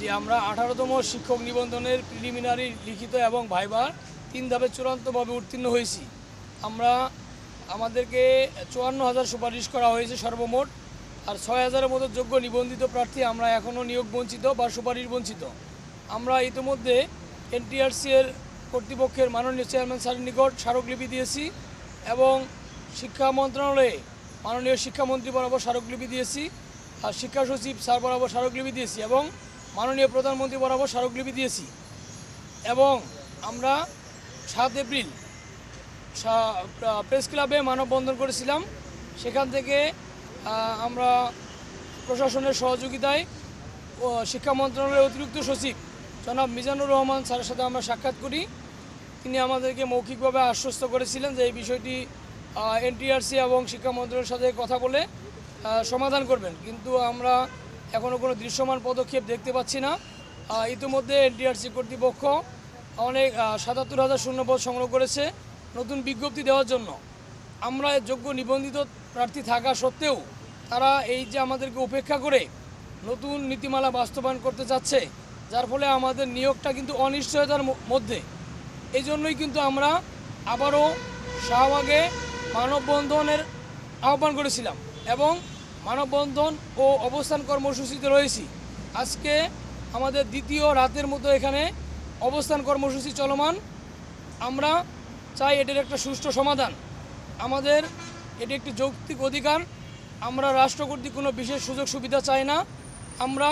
জি, আমরা 18তম শিক্ষক নিবন্ধনের প্রিলিমিনারি লিখিত এবং ভাইবা 3 ধাপে চূড়ান্তভাবে উত্তীর্ণ হয়েছি। আমাদেরকে 54,000 সুপারিশ করা হয়েছে সর্বমোট, আর 6,000-এর মতো যোগ্য নিবন্ধিত প্রার্থী আমরা এখনও নিয়োগ বঞ্চিত বা সুপারিশ বঞ্চিত। আমরা ইতিমধ্যে এনটিআরসি এর কর্তৃপক্ষের মাননীয় চেয়ারম্যান স্যারের নিকট স্মারকলিপি দিয়েছি এবং শিক্ষা মন্ত্রণালয়ে মাননীয় শিক্ষামন্ত্রী বরাবর স্মারকলিপি দিয়েছি, আর শিক্ষা সচিব স্যার বরাবর স্মারকলিপি দিয়েছি এবং মাননীয় প্রধানমন্ত্রী বরাবর স্মারকলিপি দিয়েছি। এবং আমরা 7 এপ্রিল প্রেস ক্লাবে মানববন্ধন করেছিলাম। সেখান থেকে আমরা প্রশাসনের সহযোগিতায় শিক্ষা মন্ত্রণালয়ের অতিরিক্ত সচিব জনাব মিজানুর রহমান স্যারের সাথে আমরা সাক্ষাৎ করি। তিনি আমাদেরকে মৌখিকভাবে আশ্বস্ত করেছিলেন যে এই বিষয়টি এনটিআরসি এবং শিক্ষা মন্ত্রণালয়ের সাথে কথা বলে সমাধান করবেন, কিন্তু আমরা এখনও কোনো দৃশ্যমান পদক্ষেপ দেখতে পাচ্ছি না। ইতিমধ্যে এনটিআরসি কর্তৃপক্ষ অনেক 77,000 শূন্যপদ সংগ্রহ করেছে নতুন বিজ্ঞপ্তি দেওয়ার জন্য। আমরা যোগ্য নিবন্ধিত প্রার্থী থাকা সত্ত্বেও তারা এই যে আমাদেরকে উপেক্ষা করে নতুন নীতিমালা বাস্তবায়ন করতে চাচ্ছে, যার ফলে আমাদের নিয়োগটা কিন্তু অনিশ্চয়তার মধ্যে। এই জন্যই কিন্তু আমরা আবারও শাহবাগে মানববন্ধনের আহ্বান করেছিলাম এবং মানববন্ধন ও অবস্থান কর্মসূচিতে রয়েছি। আজকে আমাদের দ্বিতীয় রাতের মতো এখানে অবস্থান কর্মসূচি চলমান। আমরা চাই এটার একটা সুষ্ঠু সমাধান। আমাদের এটি একটি যৌক্তিক অধিকার। আমরা রাষ্ট্র কর্তৃক কোনো বিশেষ সুযোগ সুবিধা চাই না। আমরা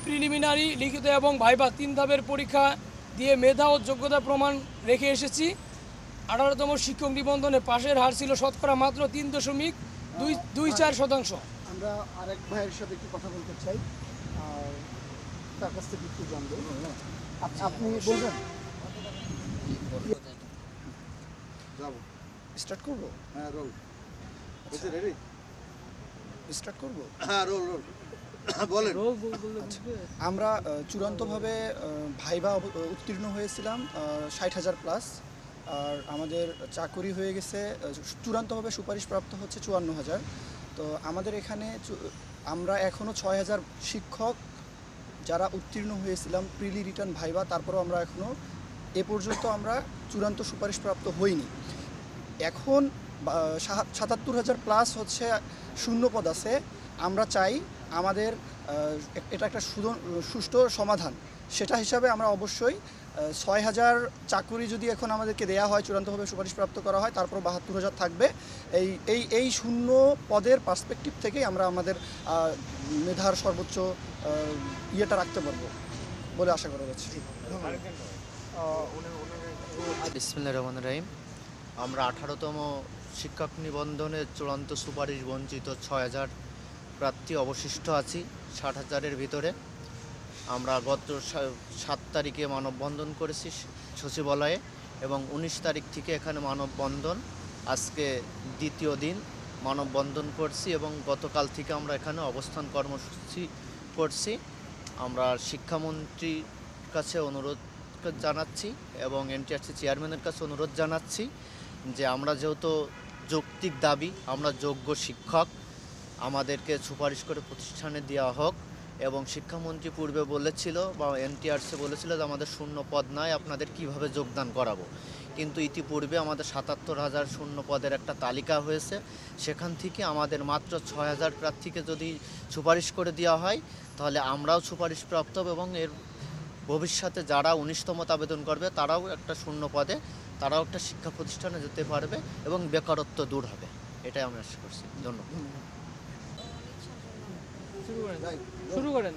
প্রিলিমিনারি লিখিত এবং ভাইবা 3 ধাপের পরীক্ষা দিয়ে মেধা ও যোগ্যতা প্রমাণ রেখে এসেছি। 18তম শিক্ষক নিবন্ধনে পাশের হার ছিল শতকরা মাত্র 3.24%। আমরা আরেক ভাইয়ের সাথে একটু কথা বলতে চাই, তার কাছ থেকে একটু জানবো। আপনি বলবেন? যাবো, স্টার্ট করবো? হ্যাঁ, রোল রেডি, স্টার্ট করবো? হ্যাঁ, রোল বলেন। আমরা চূড়ান্তভাবে ভাইবা উত্তীর্ণ হয়েছিলাম 60,000 প্লাস, আর আমাদের চাকরি হয়ে গেছে চূড়ান্তভাবে সুপারিশপ্রাপ্ত হচ্ছে 54,000। তো আমাদের এখানে আমরা এখনও 6,000 শিক্ষক যারা উত্তীর্ণ হয়েছিলাম প্রিলি রিটার্ন ভাইবা, তারপরও আমরা এখনও এ পর্যন্ত আমরা চূড়ান্ত সুপারিশপ্রাপ্ত হইনি। এখন 77,000 প্লাস হচ্ছে শূন্যপদ আছে। আমরা চাই আমাদের এটা একটা সুষ্ঠু সমাধান। সেটা হিসাবে আমরা অবশ্যই 6,000 চাকরি যদি এখন আমাদেরকে দেয়া হয়, চূড়ান্তভাবে সুপারিশপ্রাপ্ত করা হয়, তারপর 72,000 থাকবে। এই শূন্য পদের পার্সপেক্টিভ থেকেই আমরা আমাদের মেধার সর্বোচ্চ ইয়েটা রাখতে পারবো বলে আশা করা যাচ্ছে। বিসমিল্লাহির রহমানির রহিম। আমরা 18তম শিক্ষক নিবন্ধনের চূড়ান্ত সুপারিশ বঞ্চিত 6,000 প্রার্থী অবশিষ্ট আছি 60,000-এর ভিতরে। আমরা গত 7 তারিখে মানববন্ধন করেছি সচিবালয়ে এবং 19 তারিখ থেকে এখানে মানববন্ধন, আজকে দ্বিতীয় দিন মানববন্ধন করছি এবং গতকাল থেকে আমরা এখানে অবস্থান কর্মসূচি করছি। আমরা শিক্ষামন্ত্রীর কাছে অনুরোধ জানাচ্ছি এবং এনটিআরসি চেয়ারম্যানের কাছে অনুরোধ জানাচ্ছি যে আমরা যেহেতু যৌক্তিক দাবি, আমরা যোগ্য শিক্ষক, আমাদেরকে সুপারিশ করে প্রতিষ্ঠানে দেওয়া হোক। এবং শিক্ষামন্ত্রী পূর্বে বলেছিল বা এনটিআরসি বলেছিল যে আমাদের শূন্য পদ নাই, আপনাদের কিভাবে যোগদান করাবো। কিন্তু ইতিপূর্বে আমাদের 77,000 শূন্য পদের একটা তালিকা হয়েছে, সেখান থেকে আমাদের মাত্র 6,000 প্রার্থীকে যদি সুপারিশ করে দেওয়া হয় তাহলে আমরাও সুপারিশপ্রাপ্ত হব এবং এর ভবিষ্যতে যারা 19তম আবেদন করবে তারাও একটা শূন্য পদে তারাও একটা শিক্ষা প্রতিষ্ঠানে যেতে পারবে এবং বেকারত্ব দূর হবে। এটাই আমি আশা করছি। ধন্যবাদ। শুরু করেন।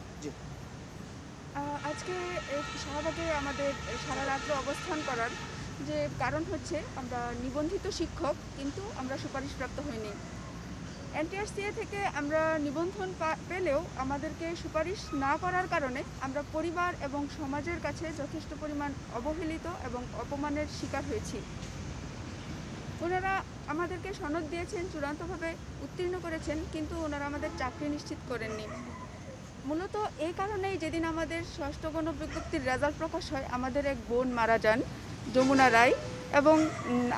আজকে শাহবাগে আমাদের সারা রাত্রে অবস্থান করার যে কারণ হচ্ছে আমরা নিবন্ধিত শিক্ষক, কিন্তু আমরা সুপারিশপ্রাপ্ত হইনি। এনটিআরসিএ থেকে আমরা নিবন্ধন পেলেও আমাদেরকে সুপারিশ না করার কারণে আমরা পরিবার এবং সমাজের কাছে যথেষ্ট পরিমাণ অবহেলিত এবং অপমানের শিকার হয়েছি। ওনারা আমাদেরকে সনদ দিয়েছেন, চূড়ান্তভাবে উত্তীর্ণ করেছেন, কিন্তু ওনারা আমাদের চাকরি নিশ্চিত করেননি। মূলত এই কারণেই যেদিন আমাদের ষষ্ঠ গণবিজ্ঞপ্তির রেজাল্ট প্রকাশ হয়, আমাদের এক বোন মারা যান, যমুনা রায়, এবং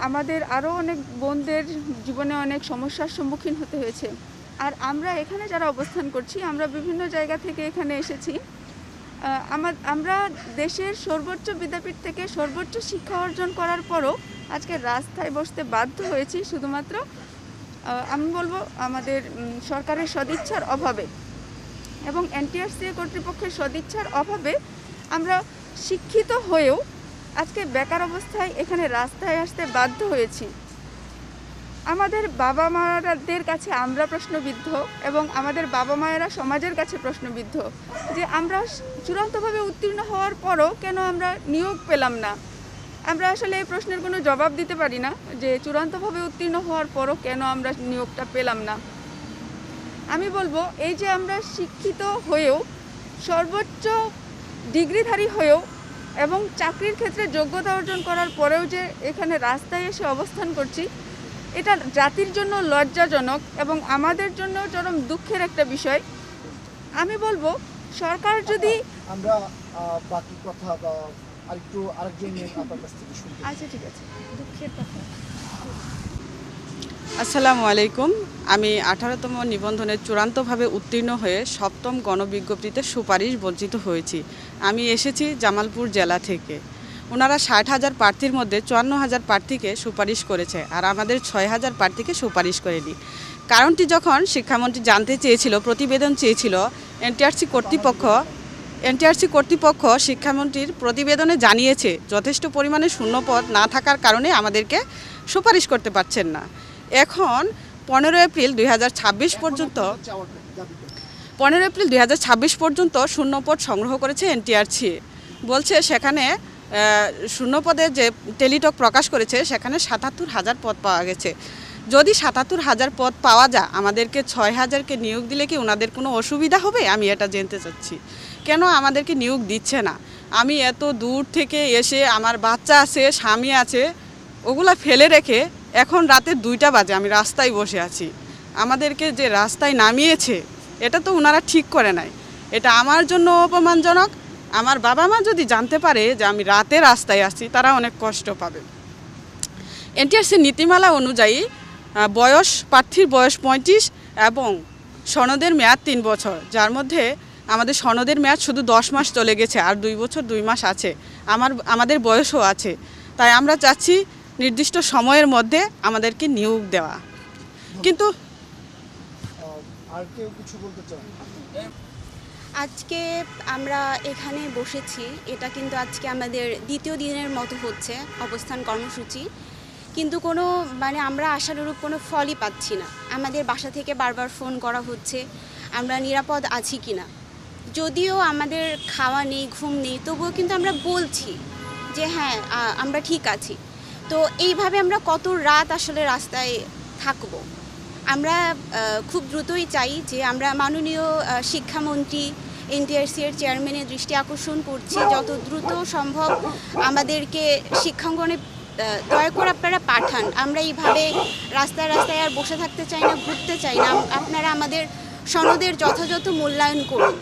আমাদের আরও অনেক বোনদের জীবনে অনেক সমস্যার সম্মুখীন হতে হয়েছে। আর আমরা এখানে যারা অবস্থান করছি, আমরা বিভিন্ন জায়গা থেকে এখানে এসেছি আমরা দেশের সর্বোচ্চ বিদ্যাপীঠ থেকে সর্বোচ্চ শিক্ষা অর্জন করার পরও আজকে রাস্তায় বসতে বাধ্য হয়েছি শুধুমাত্র আমি বলবো আমাদের সরকারের সদিচ্ছার অভাবে এবং এনটিআরসিএ কর্তৃপক্ষের সদিচ্ছার অভাবে আমরা শিক্ষিত হয়েও আজকে বেকার অবস্থায় এখানে রাস্তায় আসতে বাধ্য হয়েছি। আমাদের বাবা মায়েদের কাছে আমরা প্রশ্নবিদ্ধ এবং আমাদের বাবা মায়েরা সমাজের কাছে প্রশ্নবিদ্ধ যে আমরা চূড়ান্তভাবে উত্তীর্ণ হওয়ার পরও কেন আমরা নিয়োগ পেলাম না। আমরা আসলে এই প্রশ্নের কোনো জবাব দিতে পারি না যে চূড়ান্তভাবে উত্তীর্ণ হওয়ার পরও কেন আমরা নিয়োগটা পেলাম না। আমি বলবো এই যে আমরা শিক্ষিত হয়েও সর্বোচ্চ ডিগ্রিধারী হয়েও এবং চাকরির ক্ষেত্রে যোগ্যতা অর্জন করার পরেও যে এখানে রাস্তায় এসে অবস্থান করছি, এটা জাতির জন্য লজ্জাজনক এবং আমাদের জন্য চরম দুঃখের একটা বিষয়। আমি বলবো সরকার যদি আমরা বাকি কথা বা আরেকজন আপনার কাছ থেকে শুনতে। আচ্ছা ঠিক আছে, দুঃখের কথা। আসসালামু আলাইকুম। আমি 18তম নিবন্ধনে চূড়ান্তভাবে উত্তীর্ণ হয়ে 7ম গণবিজ্ঞপ্তিতে সুপারিশ বঞ্চিত হয়েছি। আমি এসেছি জামালপুর জেলা থেকে। ওনারা 60,000 প্রার্থীর মধ্যে 54,000 প্রার্থীকে সুপারিশ করেছে, আর আমাদের 6,000 প্রার্থীকে সুপারিশ করেনি। কারণটি যখন শিক্ষামন্ত্রী জানতে চেয়েছিল, প্রতিবেদন চেয়েছিল, এনটিআরসি কর্তৃপক্ষ শিক্ষামন্ত্রীর প্রতিবেদনে জানিয়েছে যথেষ্ট পরিমাণে শূন্যপদ না থাকার কারণে আমাদেরকে সুপারিশ করতে পারছেন না। এখন 15 এপ্রিল 2026 পর্যন্ত শূন্যপদ সংগ্রহ করেছে এনটিআরসি। বলছে সেখানে শূন্যপদের যে টেলিটক প্রকাশ করেছে সেখানে 77,000 পদ পাওয়া গেছে। যদি 77,000 পদ পাওয়া যায়, আমাদেরকে 6,000কে নিয়োগ দিলে কি ওনাদের কোনো অসুবিধা হবে? আমি এটা জানতে চাচ্ছি, কেন আমাদেরকে নিয়োগ দিচ্ছে না? আমি এত দূর থেকে এসে, আমার বাচ্চা আছে, স্বামী আছে, ওগুলা ফেলে রেখে এখন রাতে 2টা বাজে আমি রাস্তায় বসে আছি। আমাদেরকে যে রাস্তায় নামিয়েছে এটা তো ওনারা ঠিক করে নাই, এটা আমার জন্য অপমানজনক। আমার বাবা মা যদি জানতে পারে যে আমি রাতে রাস্তায় আসছি, তারা অনেক কষ্ট পাবে। এনটিআরসির নীতিমালা অনুযায়ী প্রার্থীর বয়স 35 এবং সনদের মেয়াদ 3 বছর, যার মধ্যে আমাদের সনদের মেয়াদ শুধু 10 মাস চলে গেছে, আর 2 বছর 2 মাস আছে। আমাদের বয়সও আছে। তাই আমরা চাচ্ছি নির্দিষ্ট সময়ের মধ্যে আমাদেরকে নিয়োগ দেওয়া। কিন্তু আর কেউ কিছু বলতে চান? আজকে আমরা এখানে বসেছি, এটা কিন্তু আজকে আমাদের দ্বিতীয় দিনের মতো হচ্ছে অবস্থান কর্মসূচি, কিন্তু কোনো আমরা আশানুরূপ কোনো ফলই পাচ্ছি না। আমাদের বাসা থেকে বারবার ফোন করা হচ্ছে আমরা নিরাপদ আছি কি না। যদিও আমাদের খাওয়া নেই, ঘুম নেই, তবুও কিন্তু আমরা বলছি যে হ্যাঁ আমরা ঠিক আছি। তো এইভাবে আমরা কত রাত আসলে রাস্তায় থাকব? আমরা খুব দ্রুতই চাই যে আমরা মাননীয় শিক্ষামন্ত্রী এনটিআরসি এর চেয়ারম্যানের দৃষ্টি আকর্ষণ করছি, যত দ্রুত সম্ভব আমাদেরকে শিক্ষাঙ্গনে দয়া করে আপনারা পাঠান। আমরা এইভাবে রাস্তায় রাস্তায় আর বসে থাকতে চাই না, ঘুরতে চাই না। আপনারা আমাদের সনদের যথাযথ মূল্যায়ন করুন।